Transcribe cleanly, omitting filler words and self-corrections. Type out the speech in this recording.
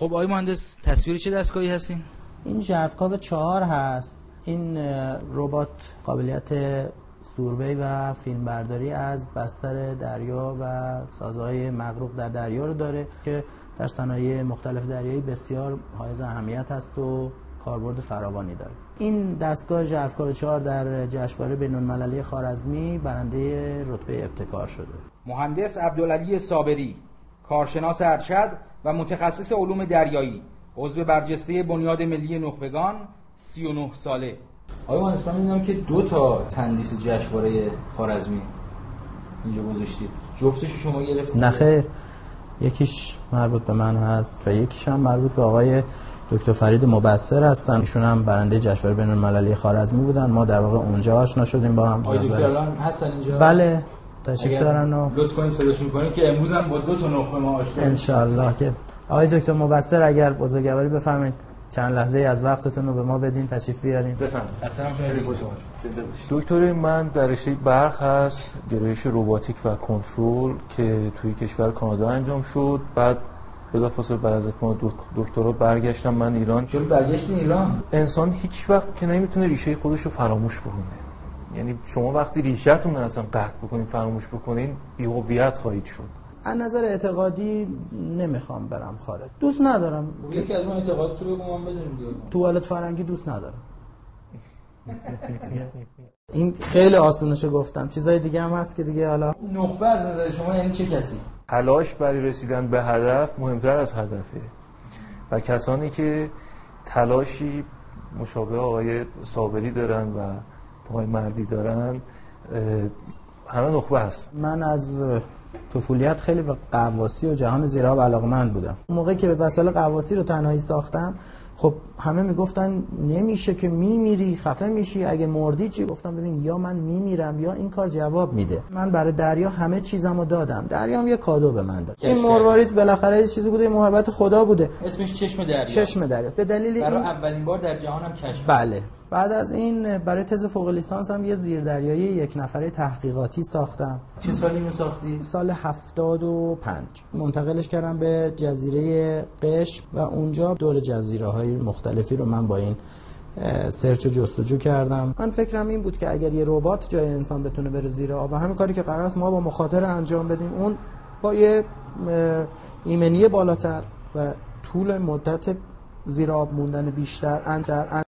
خب آقای مهندس تصویر چه دستگاهی هستین؟ این ژرفکاو 4 هست. این ربات قابلیت سوروی و فیلمبرداری از بستر دریا و سازهای مغروق در دریا رو داره که در صنایع مختلف دریایی بسیار حائز اهمیت است و کاربرد فراوانی داره. این دستگاه ژرفکاو 4 در جشنواره بین‌المللی خوارزمی برنده رتبه ابتکار شده. مهندس عبدالعلی صابری، کارشناس ارشد و متخصص علوم دریایی، عضو برجسته بنیاد ملی نخبگان، 39 ساله. آقای مهندس من می‌دونم که 2 تا تندیس جشنواره خوارزمی اینجا گذاشتید. جفتشو شما گرفتید؟ نه خیر. یکیش مربوط به من هست و یکیش هم مربوط به آقای دکتر فرید مبصر هستن. ایشون هم برنده جشنواره بین‌المللی خوارزمی بودن. ما در واقع اونجا آشنا شدیم با هم. آقای دکتر الان هستن اینجا؟ بله. تشریف دارن و لطف کنید صداشون کنید که امروز هم با 2 تا نخبه ما آشنا ان شاء الله. که آقای دکتر مبصر اگر بزرگواری بفرمایید چند لحظه از وقتتون رو به ما بدین، تشریف بیارین. بفرمایید. السلام علیکم. دکتر من در رشته برق هست، گرایش رباتیک و کنترل که توی کشور کانادا انجام شد. بعد بلافاصله بعد از اتمام دکترا برگشتم من ایران. چون برگشتین ایران؟ انسان هیچ وقت که نمیتونه ریشه خودش رو فراموش بکنه. یعنی شما وقتی ریشه‌تون رو اصلا قطع بکنین، فراموش بکنین، بی‌هویت خواهید شد. از نظر اعتقادی نمیخوام برم خارج. دوست ندارم. یکی از اون اعتقادات رو بگو ما بدونیم دیگه. توالت فرنگی دوست ندارم. این خیلی آسونشه گفتم. چیزای دیگه هم هست که دیگه حالا. نخبه از نظر شما یعنی چه کسی؟ تلاش برای رسیدن به هدف مهمتر از هدفه و کسانی که تلاشی مشابه آقای صابری دارن و پای مردی دارن همه نخبه هست. من از طفولیت خیلی به غواصی و جهان زیرآب علاقه‌مند بودم. اون موقعی که به وسایل غواصی رو تنهایی ساختم، خب همه میگفتن نمیشه که میمیری، خفه میشی، اگه مردی چی؟ گفتم ببین یا من میمیرم یا این کار جواب میده. من برای دریا همه چیزمو دادم. دریام یه کادو به من داد. این مروارید بالاخره یه چیزی بوده، محبت خدا بوده. اسمش چشم دریا. چشم دریا. به دلیل برای این اولین بار در جهان هم کشف. بله. بعد از این برای تز فوق لیسانس هم یه زیردریایی 1 نفره تحقیقاتی ساختم. چه سالی اینو ساختی؟ سال 75. منتقلش کردم به جزیره قشم و اونجا دور جزیره‌های مختلفی رو من با این سرچ و جستجو کردم. من فکرم این بود که اگر یه ربات جای انسان بتونه بره زیر آب و همین کاری که قرار است ما با مخاطره انجام بدیم، اون با یه ایمنی بالاتر و طول مدت زیر آب موندن بیشتر